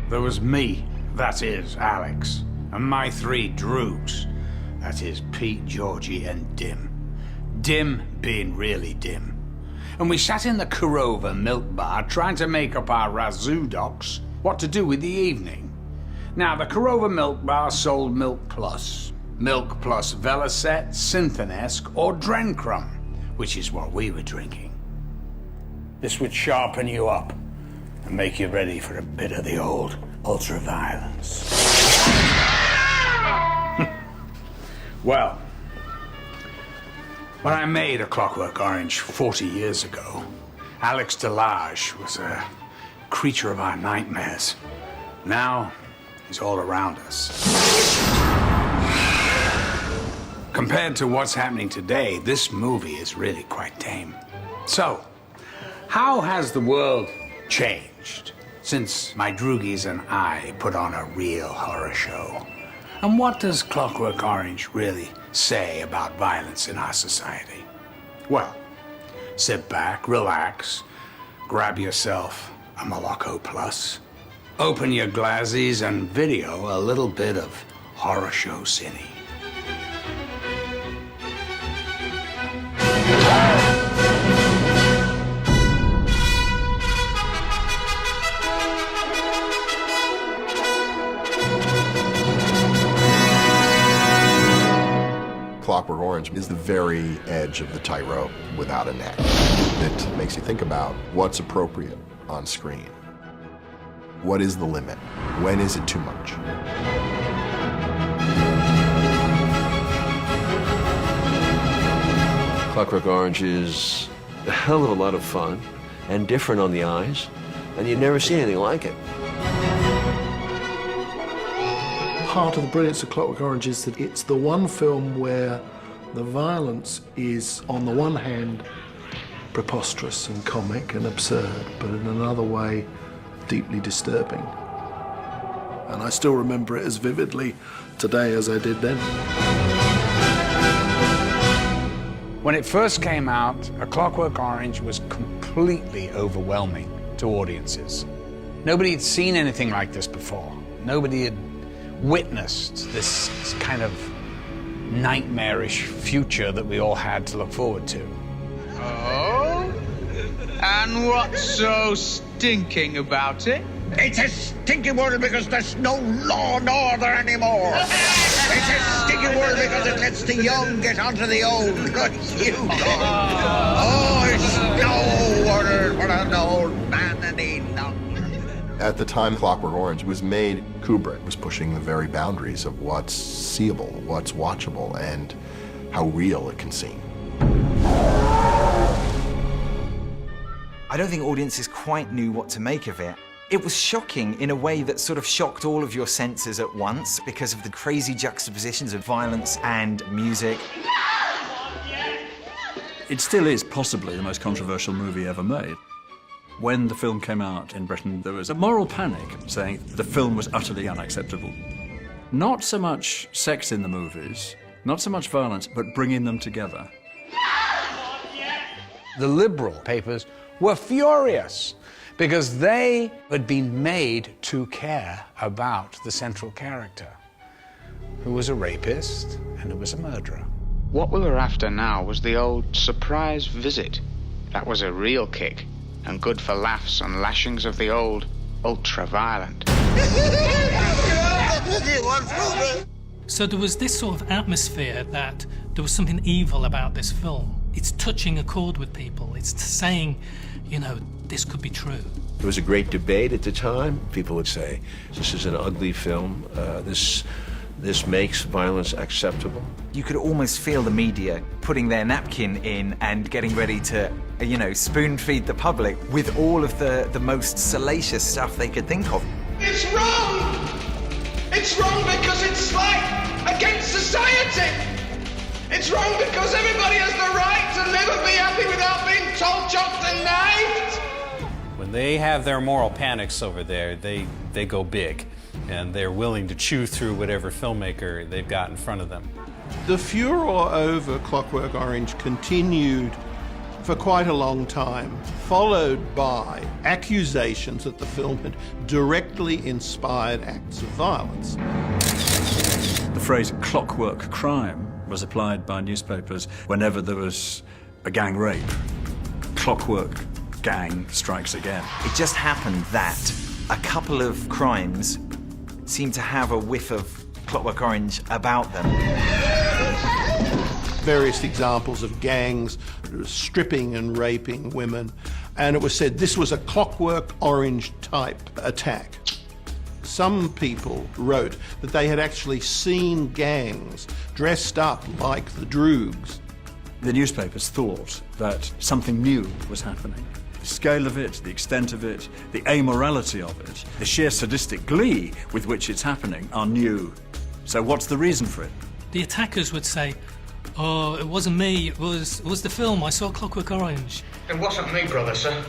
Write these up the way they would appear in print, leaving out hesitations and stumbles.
There was me, that is, Alex, and my three droogs, that is, Pete, Georgie, and Dim. Dim being really dim. And we sat in the Kurova milk bar trying to make up our razoo docs what to do with the evening. Now, the Kurova milk bar sold Milk Plus Velocet, Synthonesque, or Drencrum, which is what we were drinking. This would sharpen you up and make you ready for a bit of the old ultra-violence. Well, when I made A Clockwork Orange 40 years ago, Alex Delage was a creature of our nightmares. Now, he's all around us. Compared to what's happening today, this movie is really quite tame. So, how has the world changed since my droogies and I put on a real horror show? And what does Clockwork Orange really say about violence in our society? Well, sit back, relax, grab yourself a Moloko Plus, open your glazies and video a little bit of Horror Show Cine. Clockwork Orange is the very edge of the tightrope without a neck. It makes you think about what's appropriate on screen. What is the limit? When is it too much? Clockwork Orange is a hell of a lot of fun and different on the eyes, and you've never seen anything like it. Part of the brilliance of Clockwork Orange is that it's the one film where the violence is, on the one hand, preposterous and comic and absurd, but in another way, deeply disturbing. And I still remember it as vividly today as I did then. When it first came out, A Clockwork Orange was completely overwhelming to audiences. Nobody had seen anything like this before. Nobody had witnessed this kind of nightmarish future that we all had to look forward to. Oh? And what's so stinking about it? It's a stinking word because there's no law and order anymore. It's a stinking word because it lets the young get onto the old. Look, you Oh, it's no order for an old man any longer. At the time Clockwork Orange was made, Kubrick was pushing the very boundaries of what's seeable, what's watchable, and how real it can seem. I don't think audiences quite knew what to make of it. It was shocking in a way that sort of shocked all of your senses at once because of the crazy juxtapositions of violence and music. It still is possibly the most controversial movie ever made. When the film came out in Britain, there was a moral panic saying the film was utterly unacceptable. Not so much sex in the movies, not so much violence, but bringing them together. The liberal papers were furious because they had been made to care about the central character, who was a rapist and who was a murderer. What we were after now was the old surprise visit. That was a real kick, and good for laughs and lashings of the old ultra-violent. So there was this sort of atmosphere that there was something evil about this film. It's touching a chord with people. It's saying, you know, this could be true. There was a great debate at the time. People would say, this is an ugly film. This makes violence acceptable. You could almost feel the media putting their napkin in and getting ready to, you know, spoon-feed the public with all of the most salacious stuff they could think of. It's wrong! It's wrong because it's like against society! It's wrong because everybody has the right to live and be happy without being told, chopped and knifed! When they have their moral panics over there, they go big, and they're willing to chew through whatever filmmaker they've got in front of them. The furor over Clockwork Orange continued for quite a long time, followed by accusations that the film had directly inspired acts of violence. The phrase clockwork crime was applied by newspapers whenever there was a gang rape. Clockwork gang strikes again. It just happened that a couple of crimes seemed to have a whiff of Clockwork Orange about them. Various examples of gangs stripping and raping women, and it was said this was a Clockwork Orange type attack. Some people wrote that they had actually seen gangs dressed up like the Droogs. The newspapers thought that something new was happening. The scale of it, the extent of it, the amorality of it, the sheer sadistic glee with which it's happening are new. So what's the reason for it? The attackers would say, "Oh, it wasn't me, it was the film, I saw Clockwork Orange." It wasn't me, brother, sir.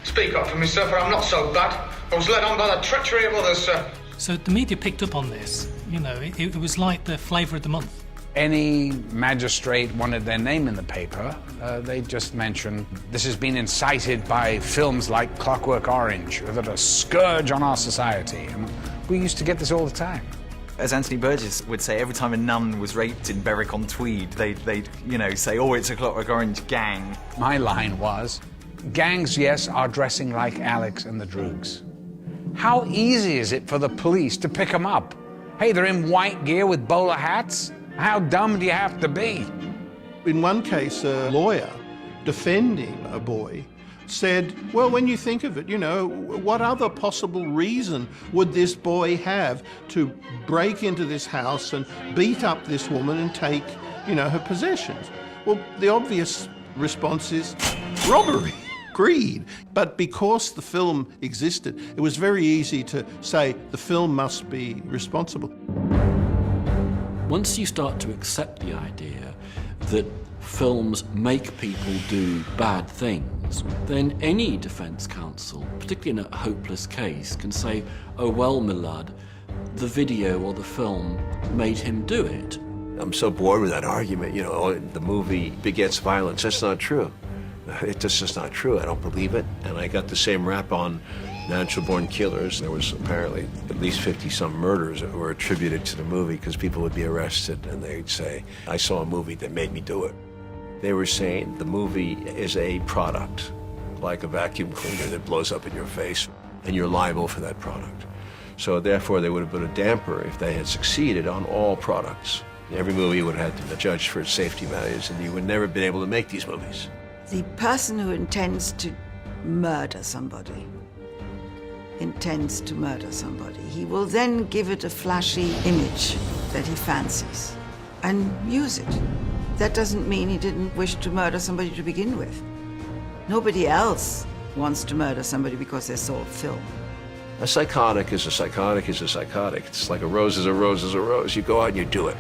Speak up for me, sir, for I'm not so bad. I was led on by the treachery of others, sir. So the media picked up on this. You know, it was like the flavour of the month. Any magistrate wanted their name in the paper, they just mentioned this has been incited by films like Clockwork Orange that are a scourge on our society. And we used to get this all the time. As Anthony Burgess would say, every time a nun was raped in Berwick-on-Tweed, they'd say, "Oh, it's a Clockwork Orange gang." My line was, gangs, yes, are dressing like Alex and the Droogs. How easy is it for the police to pick them up? Hey, they're in white gear with bowler hats. How dumb do you have to be? In one case, a lawyer defending a boy said, well, when you think of it, what other possible reason would this boy have to break into this house and beat up this woman and take, her possessions? Well, the obvious response is robbery, greed. But because the film existed, it was very easy to say the film must be responsible. Once you start to accept the idea that films make people do bad things, then any defence counsel, particularly in a hopeless case, can say, "Oh well, my lad, the video or the film made him do it." I'm so bored with that argument, the movie begets violence. That's not true. It's just not true. I don't believe it. And I got the same rap on Natural Born Killers. There was apparently at least 50-some murders that were attributed to the movie because people would be arrested and they'd say, "I saw a movie that made me do it." They were saying the movie is a product, like a vacuum cleaner that blows up in your face, and you're liable for that product. So therefore, they would have put a damper if they had succeeded on all products. Every movie would have had to be judged for its safety values, and you would never have been able to make these movies. The person who intends to murder somebody intends to murder somebody. He will then give it a flashy image that he fancies and use it. That doesn't mean he didn't wish to murder somebody to begin with. Nobody else wants to murder somebody because they saw a film. A psychotic is a psychotic is a psychotic. It's like a rose is a rose is a rose. You go out and you do it.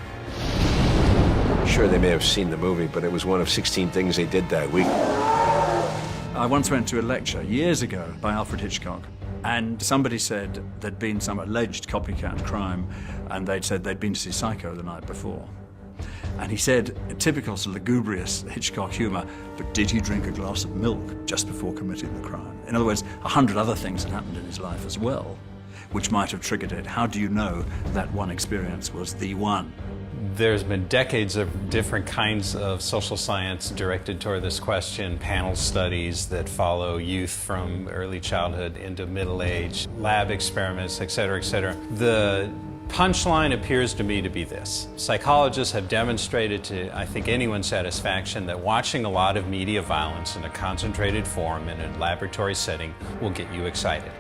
Sure, they may have seen the movie, but it was one of 16 things they did that week. I once went to a lecture years ago by Alfred Hitchcock, and somebody said there'd been some alleged copycat crime, and they'd said they'd been to see Psycho the night before. And he said, typical sort of lugubrious Hitchcock humour, but did he drink a glass of milk just before committing the crime? In other words, 100 other things had happened in his life as well, which might have triggered it. How do you know that one experience was the one? There's been decades of different kinds of social science directed toward this question, panel studies that follow youth from early childhood into middle age, lab experiments, et cetera, et cetera. The punchline appears to me to be this. Psychologists have demonstrated to, I think, anyone's satisfaction that watching a lot of media violence in a concentrated form in a laboratory setting will get you excited.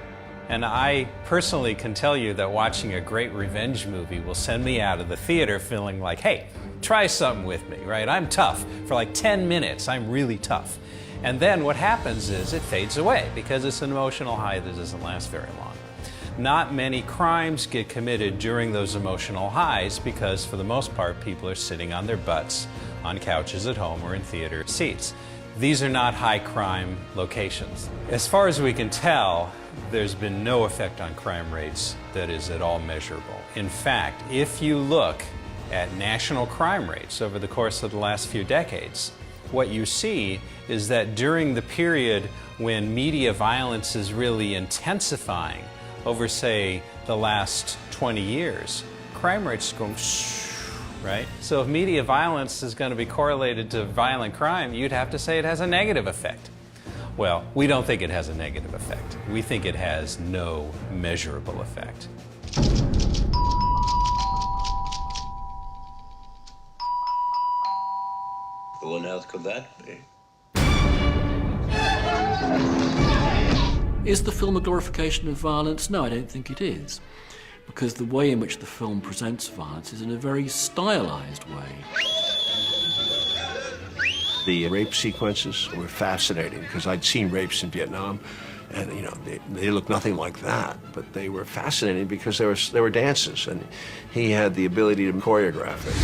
And I personally can tell you that watching a great revenge movie will send me out of the theater feeling like, hey, try something with me, right? I'm tough. For like 10 minutes, I'm really tough. And then what happens is it fades away because it's an emotional high that doesn't last very long. Not many crimes get committed during those emotional highs because, for the most part, people are sitting on their butts on couches at home or in theater seats. These are not high crime locations. As far as we can tell, there's been no effect on crime rates that is at all measurable. In fact, if you look at national crime rates over the course of the last few decades, what you see is that during the period when media violence is really intensifying over, say, the last 20 years, crime rates go right? So if media violence is going to be correlated to violent crime, you'd have to say it has a negative effect. Well, we don't think it has a negative effect. We think it has no measurable effect. What else could that be? Is the film a glorification of violence? No, I don't think it is. Because the way in which the film presents violence is in a very stylized way. The rape sequences were fascinating because I'd seen rapes in Vietnam, and you know they looked nothing like that, but they were fascinating because they were dances, and he had the ability to choreograph it.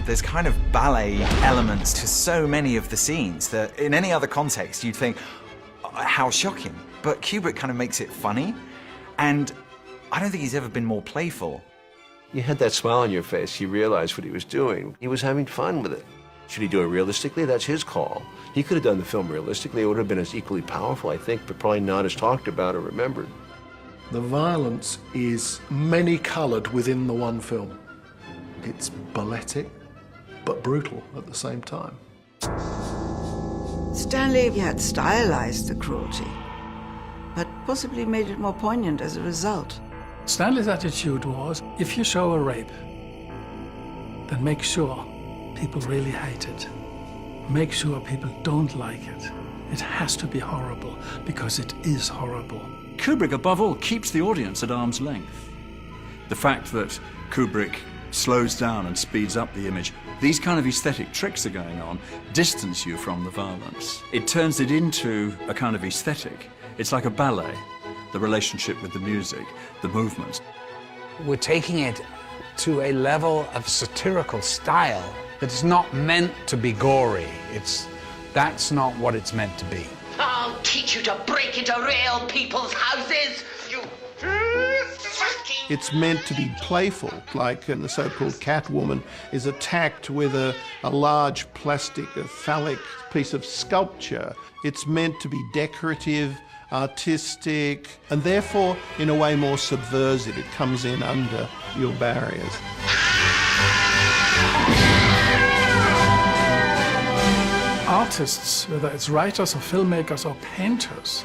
There's kind of ballet elements to so many of the scenes that in any other context you'd think, how shocking. But Kubrick kind of makes it funny, and I don't think he's ever been more playful. You had that smile on your face. You realized what he was doing. He was having fun with it. Should he do it realistically? That's his call. He could have done the film realistically. It would have been as equally powerful, I think, but probably not as talked about or remembered. The violence is many-coloured within the one film. It's balletic, but brutal at the same time. Stanley had stylized the cruelty, but possibly made it more poignant as a result. Stanley's attitude was, if you show a rape, then make sure people really hate it. Make sure people don't like it. It has to be horrible, because it is horrible. Kubrick, above all, keeps the audience at arm's length. The fact that Kubrick slows down and speeds up the image, these kind of aesthetic tricks are going on, distance you from the violence. It turns it into a kind of aesthetic. It's like a ballet, the relationship with the music, the movements. We're taking it to a level of satirical style that's not meant to be gory. That's not what it's meant to be. I'll teach you to break into real people's houses, you... It's meant to be playful, like the so-called Catwoman is attacked with a large plastic, phallic piece of sculpture. It's meant to be decorative, artistic, and therefore, in a way, more subversive. It comes in under your barriers. Artists, whether it's writers or filmmakers or painters,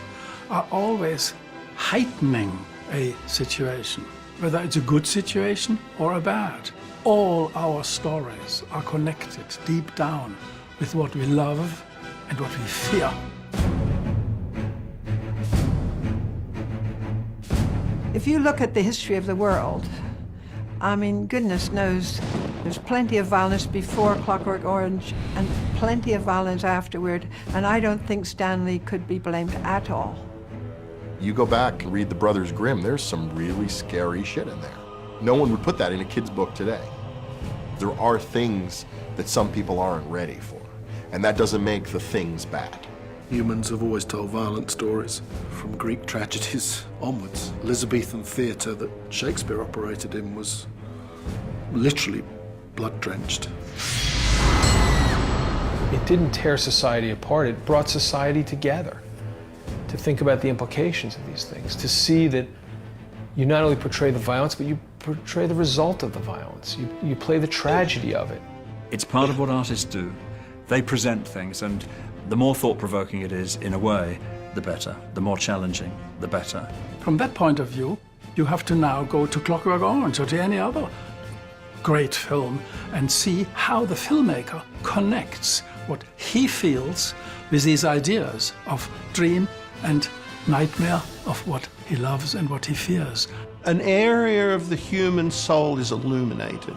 are always heightening a situation, whether it's a good situation or a bad. All our stories are connected deep down with what we love and what we fear. If you look at the history of the world, I mean, goodness knows, there's plenty of violence before Clockwork Orange and plenty of violence afterward, and I don't think Stanley could be blamed at all. You go back and read the Brothers Grimm, there's some really scary shit in there. No one would put that in a kid's book today. There are things that some people aren't ready for, and that doesn't make the things bad. Humans have always told violent stories, from Greek tragedies onwards. Elizabethan theatre that Shakespeare operated in was literally blood-drenched. It didn't tear society apart, it brought society together. To think about the implications of these things, to see that you not only portray the violence, but you portray the result of the violence. You play the tragedy of it. It's part of what artists do. They present things, and the more thought-provoking it is, in a way, the better. The more challenging, the better. From that point of view, you have to now go to Clockwork Orange or to any other great film and see how the filmmaker connects what he feels with these ideas of dream and nightmare, of what he loves and what he fears. An area of the human soul is illuminated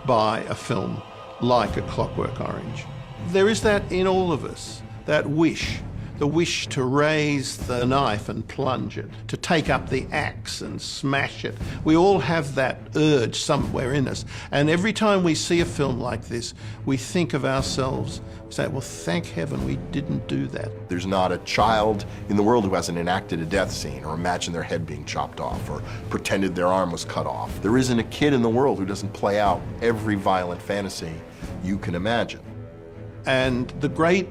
by a film like A Clockwork Orange. There is that in all of us, that wish, the wish to raise the knife and plunge it, to take up the axe and smash it. We all have that urge somewhere in us. And every time we see a film like this, we think of ourselves, say, well, thank heaven we didn't do that. There's not a child in the world who hasn't enacted a death scene or imagined their head being chopped off or pretended their arm was cut off. There isn't a kid in the world who doesn't play out every violent fantasy you can imagine. And the great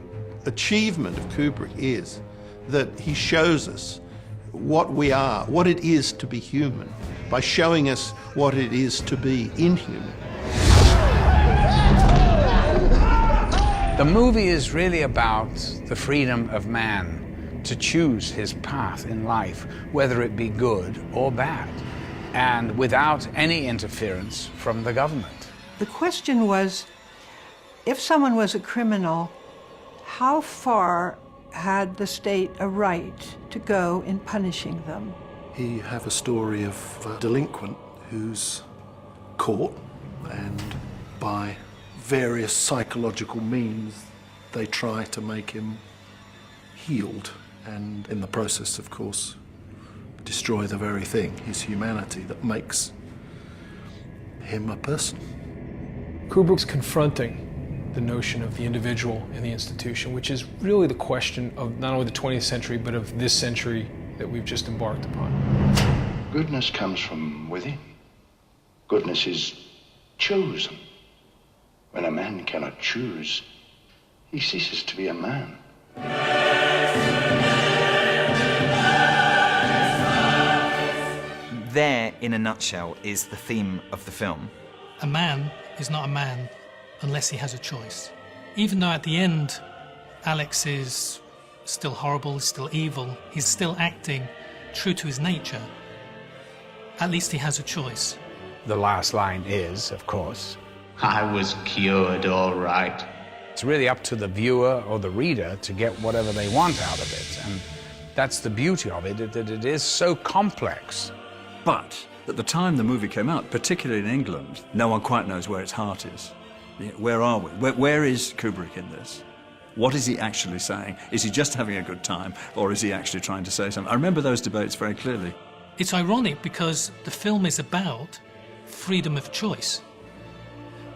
achievement of Kubrick is that he shows us what we are, what it is to be human, by showing us what it is to be inhuman. The movie is really about the freedom of man to choose his path in life, whether it be good or bad, and without any interference from the government. The question was, if someone was a criminal, how far had the state a right to go in punishing them? You have a story of a delinquent who's caught, and by various psychological means they try to make him healed, and in the process, of course, destroy the very thing, his humanity, that makes him a person. Kubrick's confronting the notion of the individual and the institution, which is really the question of not only the 20th century, but of this century that we've just embarked upon. Goodness comes from within. Goodness is chosen. When a man cannot choose, he ceases to be a man. There, in a nutshell, is the theme of the film. A man is not a man unless he has a choice. Even though at the end, Alex is still horrible, still evil, he's still acting true to his nature, at least he has a choice. The last line is, of course, I was cured, all right. it's really up to the viewer or the reader to get whatever they want out of it. And that's the beauty of it, that it is so complex. But at the time the movie came out, particularly in England, no one quite knows where its heart is. Where are we? Where is Kubrick in this? What is he actually saying? Is he just having a good time, or is he actually trying to say something? I remember those debates very clearly. It's ironic because the film is about freedom of choice.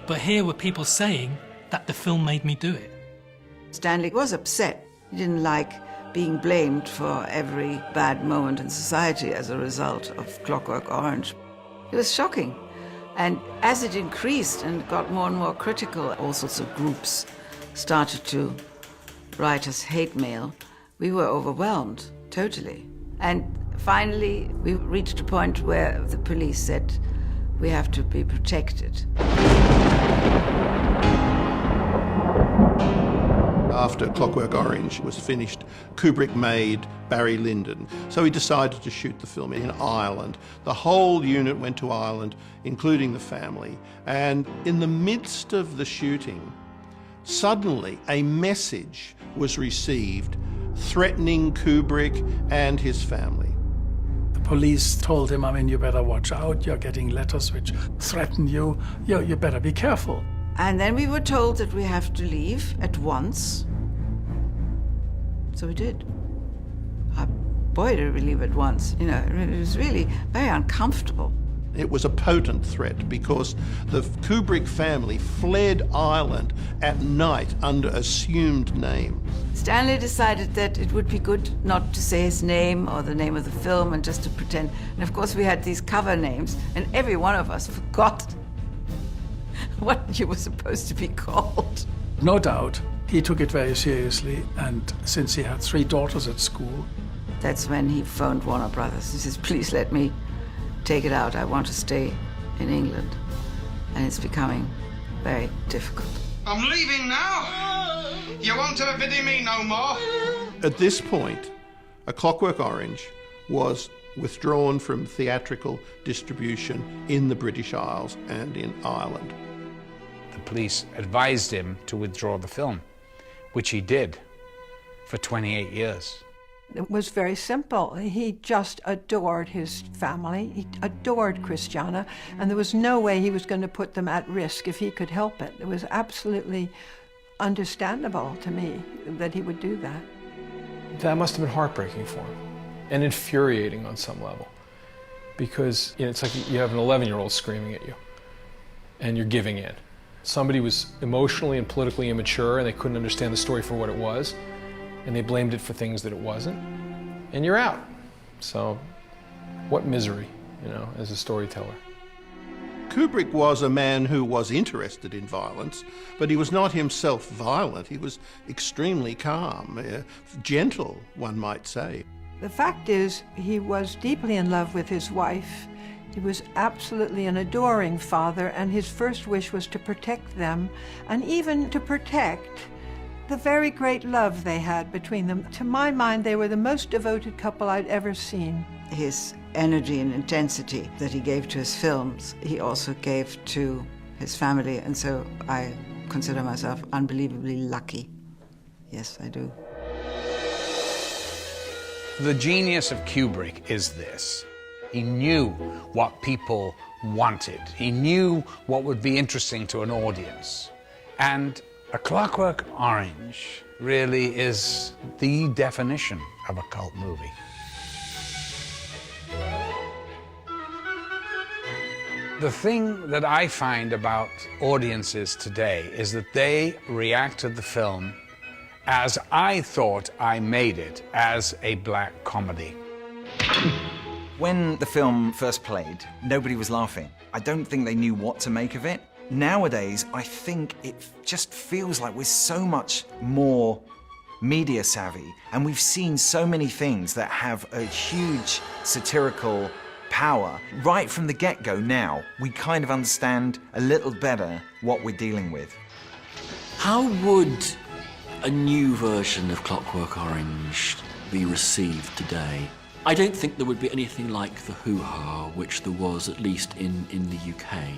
But here were people saying that the film made me do it. Stanley was upset. He didn't like being blamed for every bad moment in society as a result of Clockwork Orange. It was shocking. And as it increased and got more and more critical, all sorts of groups started to write us hate mail. We were overwhelmed, totally. And finally, we reached a point where the police said, we have to be protected. After Clockwork Orange was finished, Kubrick made Barry Lyndon. So he decided to shoot the film in Ireland. The whole unit went to Ireland, including the family. And in the midst of the shooting, suddenly a message was received threatening Kubrick and his family. The police told him, you better watch out. You're getting letters which threaten you. You better be careful. And then we were told that we have to leave at once. So we did. Boy, did we leave at once. It was really very uncomfortable. It was a potent threat because the Kubrick family fled Ireland at night under assumed names. Stanley decided that it would be good not to say his name or the name of the film and just to pretend. And of course we had these cover names, and every one of us forgot what you were supposed to be called. No doubt, he took it very seriously, and since he had 3 daughters at school... That's when he phoned Warner Brothers. He says, please let me take it out. I want to stay in England. And it's becoming very difficult. I'm leaving now. You won't ever pity me no more. At this point, A Clockwork Orange was withdrawn from theatrical distribution in the British Isles and in Ireland. The police advised him to withdraw the film, which he did for 28 years. It was very simple. He just adored his family. He adored Christiana, and there was no way he was going to put them at risk if he could help it. It was absolutely understandable to me that he would do that. That must have been heartbreaking for him and infuriating on some level, because it's like you have an 11-year-old screaming at you and you're giving in. Somebody was emotionally and politically immature and they couldn't understand the story for what it was, and they blamed it for things that it wasn't, and you're out. So what misery, as a storyteller. Kubrick was a man who was interested in violence, but he was not himself violent. He was extremely calm, gentle, one might say. The fact is, he was deeply in love with his wife. He was absolutely an adoring father, and his first wish was to protect them, and even to protect the very great love they had between them. To my mind, they were the most devoted couple I'd ever seen. His energy and intensity that he gave to his films, he also gave to his family, and so I consider myself unbelievably lucky. Yes, I do. The genius of Kubrick is this. He knew what people wanted. He knew what would be interesting to an audience. And A Clockwork Orange really is the definition of a cult movie. The thing that I find about audiences today is that they react to the film as I thought I made it, as a black comedy. When the film first played, nobody was laughing. I don't think they knew what to make of it. Nowadays, I think it just feels like we're so much more media savvy, and we've seen so many things that have a huge satirical power. Right from the get-go now, we kind of understand a little better what we're dealing with. How would a new version of Clockwork Orange be received today? I don't think there would be anything like the hoo-ha which there was, at least in the UK.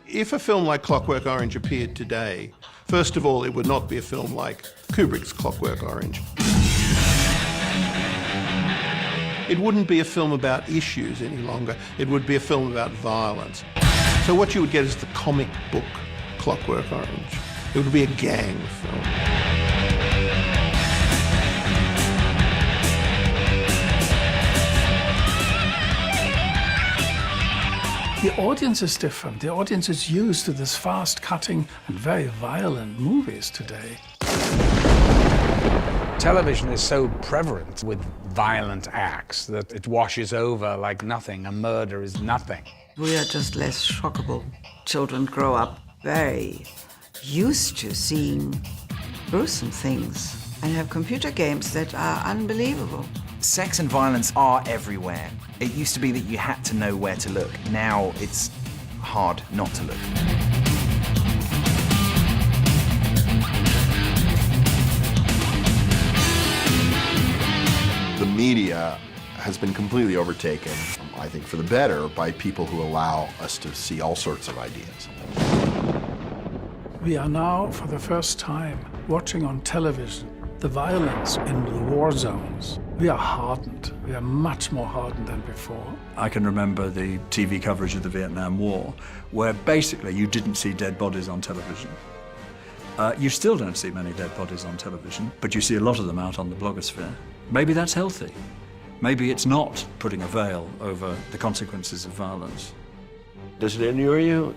If a film like Clockwork Orange appeared today, first of all, it would not be a film like Kubrick's Clockwork Orange. It wouldn't be a film about issues any longer. It would be a film about violence. So what you would get is the comic book Clockwork Orange. It would be a gang film. The audience is different. The audience is used to this fast-cutting and very violent movies today. Television is so prevalent with violent acts that it washes over like nothing. A murder is nothing. We are just less shockable. Children grow up very used to seeing gruesome things and have computer games that are unbelievable. Sex and violence are everywhere. It used to be that you had to know where to look. Now it's hard not to look. The media has been completely overtaken, I think for the better, by people who allow us to see all sorts of ideas. We are now, for the first time, watching on television the violence in the war zones. We are hardened. We are much more hardened than before. I can remember the TV coverage of the Vietnam War, where basically you didn't see dead bodies on television. You still don't see many dead bodies on television, but you see a lot of them out on the blogosphere. Maybe that's healthy. Maybe it's not putting a veil over the consequences of violence. Does it inure you?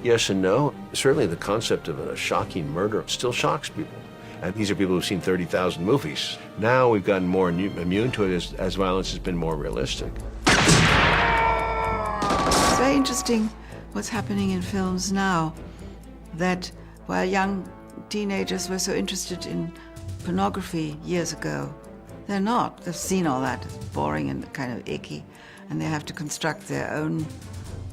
Yes and no. Certainly the concept of a shocking murder still shocks people. And these are people who've seen 30,000 movies. Now we've gotten more immune to it as violence has been more realistic. It's very interesting what's happening in films now, that while young teenagers were so interested in pornography years ago, they're not. They've seen all that. It's boring and kind of icky, and they have to construct their own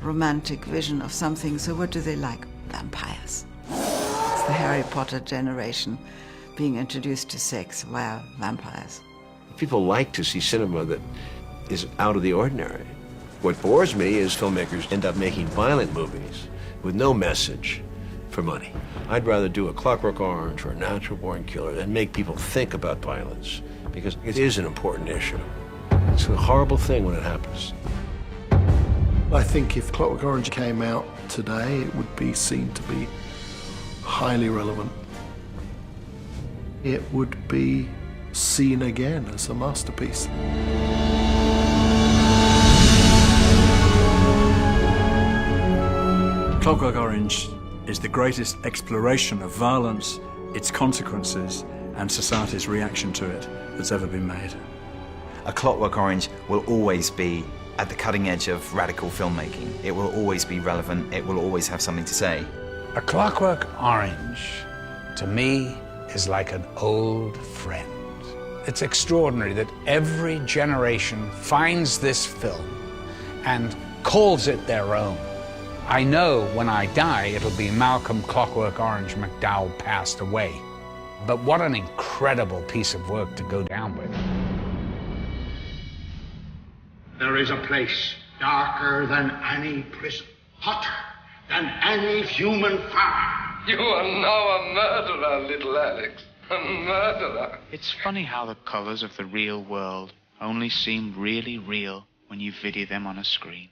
romantic vision of something. So what do they like? Vampires. It's the Harry Potter generation being introduced to sex via vampires. People like to see cinema that is out of the ordinary. What bores me is filmmakers end up making violent movies with no message for money. I'd rather do a Clockwork Orange or a Natural Born Killer than make people think about violence, because it is an important issue. It's a horrible thing when it happens. I think if Clockwork Orange came out today, it would be seen to be highly relevant. It would be seen again as a masterpiece. Clockwork Orange is the greatest exploration of violence, its consequences, and society's reaction to it that's ever been made. A Clockwork Orange will always be at the cutting edge of radical filmmaking. It will always be relevant. It will always have something to say. A Clockwork Orange, to me, is like an old friend. It's extraordinary that every generation finds this film and calls it their own. I know when I die, it'll be Malcolm Clockwork Orange McDowell passed away. But what an incredible piece of work to go down with. There is a place darker than any prison, hotter than any human fire. You are now a murderer, little Alex. A murderer. It's funny how the colors of the real world only seem really real when you video them on a screen.